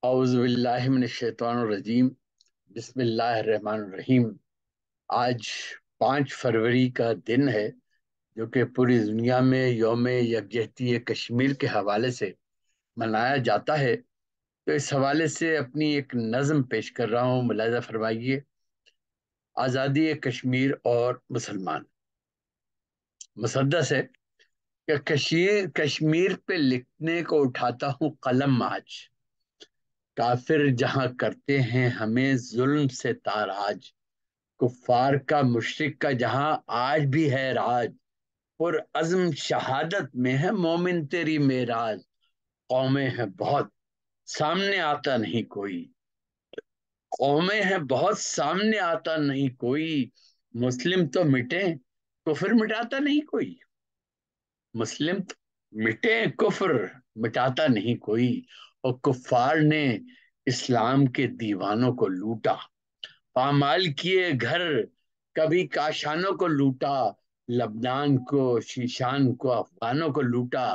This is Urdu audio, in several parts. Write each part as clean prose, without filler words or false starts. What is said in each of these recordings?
اعوذ باللہ من الشیطان الرجیم، بسم اللہ الرحمن الرحیم۔ آج 5 فروری کا دن ہے، جو کہ پوری دنیا میں یوم یکجہتی کشمیر کے حوالے سے منایا جاتا ہے۔ تو اس حوالے سے اپنی ایک نظم پیش کر رہا ہوں، ملاحظہ فرمائیے۔ آزادی کشمیر اور مسلمان۔ مسدس ہے کہ کشمیر پہ لکھنے کو اٹھاتا ہوں قلم آج، کافر جہاں کرتے ہیں ہمیں ظلم سے تاراج، کفار کا مشرک کا جہاں آج بھی ہے راج، پر عزم شہادت میں ہے مومن تیری معراج، قومیں ہیں بہت سامنے آتا نہیں کوئی، قومیں ہیں بہت سامنے آتا نہیں کوئی، مسلم تو مٹیں کفر مٹاتا نہیں کوئی، مسلم تو مٹیں کفر مٹاتا نہیں کوئی، اور کفار نے اسلام کے دیوانوں کو لوٹا، پامال کیے گھر کبھی کاشانوں کو لوٹا، لبنان کو شیشان کو افغانوں کو لوٹا،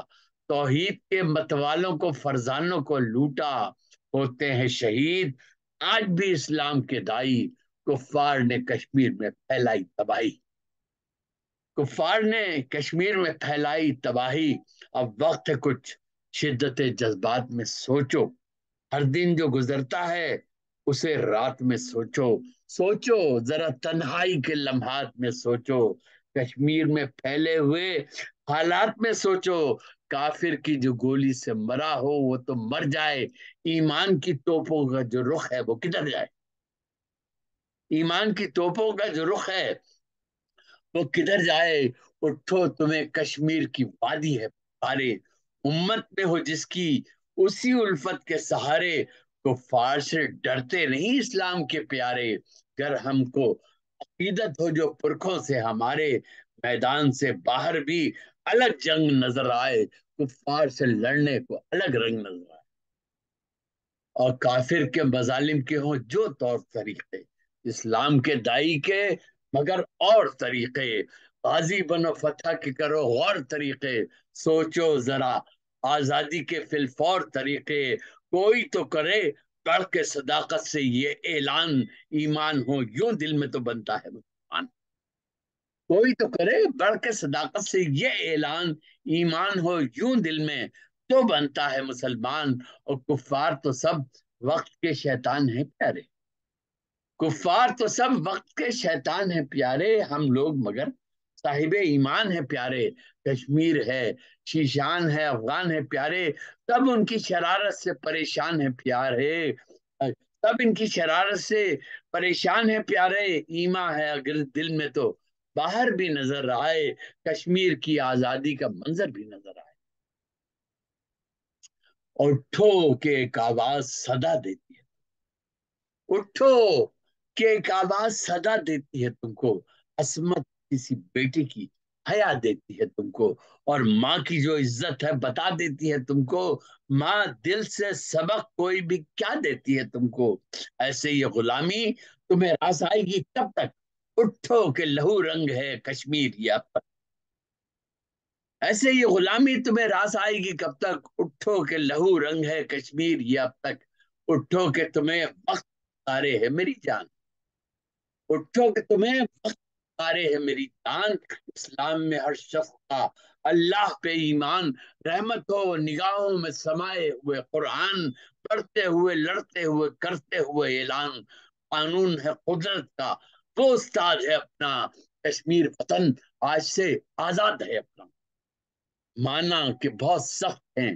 توحید کے متوالوں کو فرزانوں کو لوٹا، ہوتے ہیں شہید آج بھی اسلام کے دائی، کفار نے کشمیر میں پھیلائی تباہی، کفار نے کشمیر میں پھیلائی تباہی۔ اب وقت ہے کچھ شدت جذبات میں سوچو، ہر دن جو گزرتا ہے اسے رات میں سوچو، سوچو ذرا تنہائی کے لمحات میں سوچو، کشمیر میں پھیلے ہوئے حالات میں سوچو، کافر کی جو گولی سے مرا ہو وہ تو مر جائے، ایمان کی توپوں کا جو رخ ہے وہ کدھر جائے، ایمان کی توپوں کا جو رخ ہے وہ کدھر جائے، اٹھو تمہیں کشمیر کی وادی ہے پارے، امت میں ہو جس کی اسی الفت کے سہارے، کفار سے ڈرتے نہیں اسلام کے پیارے، گر ہم کو عقیدت ہو جو پرکھوں سے ہمارے، میدان سے باہر بھی الگ جنگ نظر آئے، کفار سے لڑنے کو الگ رنگ نظر آئے، اور کافر کے مظالم کے ہوں جو طور طریقے، اسلام کے دائی کے مگر اور طریقے، غازی بنو فتح کے کرو غور طریقے، سوچو ذرا آزادی کے فلفور طریقے، کوئی تو کرے بڑھ کے صداقت سے یہ اعلان، ایمان ہو یوں دل میں تو بنتا ہے مسلمان، کوئی تو کرے بڑھ کے صداقت سے یہ اعلان، ایمان ہو یوں دل میں تو بنتا ہے مسلمان، اور کفار تو سب وقت کے شیطان ہیں پیارے، کفار تو سب وقت کے شیطان ہیں پیارے، ہم لوگ مگر صاحب ایمان ہے پیارے، کشمیر ہے شیشان ہے افغان ہے پیارے، سب ان کی شرارت سے پریشان ہے پیارے، سب ان کی شرارت سے پریشان ہے پیارے، ایما ہے اگر دل میں تو باہر بھی نظر آئے، کشمیر کی آزادی کا منظر بھی نظر آئے، اور ٹھو کے ایک آواز صدا دیتی ہے، اٹھو کہ ایک آواز صدا دیتی ہے تم کو، عصمت کسی بیٹے کی حیا دیتی ہے تم کو، اور ماں کی جو عزت ہے بتا دیتی ہے تم کو، ماں دل سے سبق کوئی بھی کیا دیتی ہے تم کو، ایسے یہ غلامی تمہیں راس آئے گی کب تک، اٹھو کہ لہو رنگ ہے کشمیر یہ اب تک، ایسے یہ غلامی تمہیں راس آئے گی کب تک، اٹھو کہ لہو رنگ ہے کشمیر یہ اب تک، اٹھو کہ تمہیں وقت آرے ہے میری جان، اٹھو کہ تمہیں وقت آرے ہے میری جان، اسلام میں ہر شخص کا اللہ پہ ایمان، رحمت ہو نگاہوں میں سمائے ہوئے قرآن، پڑھتے ہوئے لڑتے ہوئے کرتے ہوئے اعلان، قانون ہے قدرت کا وہ استاد ہے اپنا، کشمیر وطن آج سے آزاد ہے اپنا، مانا کہ بہت سخت ہیں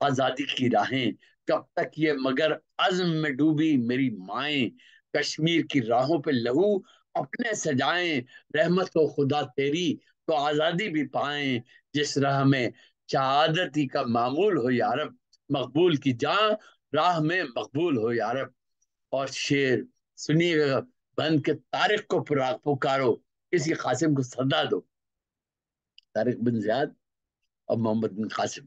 آزادی کی راہیں، کب تک یہ مگر عزم میں ڈوبی میری مائیں، کشمیر کی راہوں پہ لہو اپنے سجائیں، رحمت و خدا تیری تو آزادی بھی پائیں، جس راہ میں شہادتی کا معمول ہو یارب، مقبول کی جاں راہ میں مقبول ہو یارب، اور شیر سنیے گا بند کے طارق کو پکارو کسی قاسم کو صدا دو، طارق بن زیاد اور محمد بن قاسم،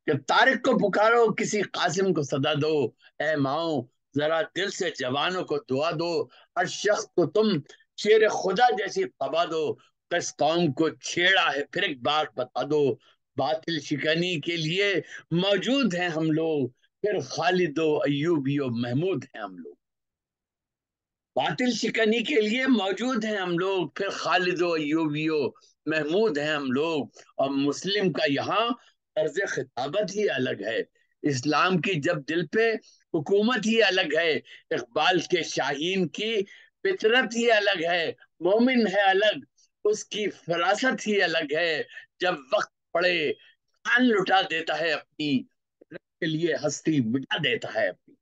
کہ طارق کو پکارو کسی قاسم کو صدا دو، اے ماؤں ذرا دل سے جوانوں کو دعا دو، ہر شخص کو تم شیر خدا جیسی قبا دو، کس قوم کو چھیڑا ہے پھر ایک بار بتا دو، باطل شکنی کے لیے موجود ہیں ہم لوگ، پھر خالد و ایوبی و محمود ہیں ہم لوگ، باطل شکنی کے لیے موجود ہیں ہم لوگ، پھر خالد و ایوبی و محمود ہیں ہم لوگ، اور مسلم کا یہاں طرز خطابت ہی الگ ہے، اسلام کی جب دل پہ حکومت ہی الگ ہے، اقبال کے شاہین کی فطرت ہی الگ ہے، مومن ہے الگ، اس کی فراست ہی الگ ہے، جب وقت پڑے جان لٹا دیتا ہے اپنی، رب کے لیے ہستی مٹا دیتا ہے اپنی،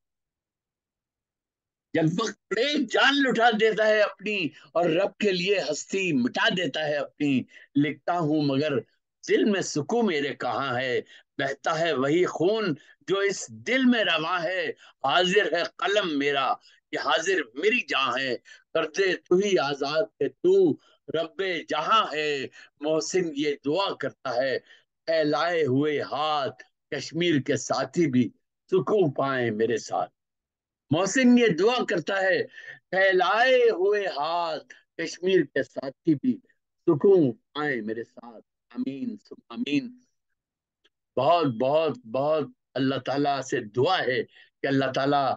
جب وقت پڑے جان لٹا دیتا ہے اپنی، اور رب کے لیے ہستی مٹا دیتا ہے اپنی، لکھتا ہوں مگر دل میں سکون میرے کہاں ہے، بہتا ہے وہی خون جو اس دل میں رواں ہے، حاضر ہے قلم میرا، یہ حاضر میری جاں ہے، کر دے تو ہی آزاد ہے تو، رب جہاں ہے، محسن یہ دعا کرتا ہے، پھیلائے ہوئے ہاتھ کشمیر کے ساتھی بھی سکون پائیں میرے ساتھ، محسن یہ دعا کرتا ہے، پھیلائے ہوئے ہاتھ کشمیر کے ساتھی بھی سکون آئے میرے ساتھ، آمین ثم آمین۔ بہت بہت بہت اللہ تعالیٰ سے دعا ہے کہ اللہ تعالیٰ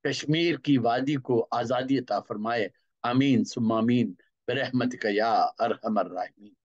کشمیر کی وادی کو آزادی عطا فرمائے، آمین ثم آمین، برحمتک یا ارحم الراحمین۔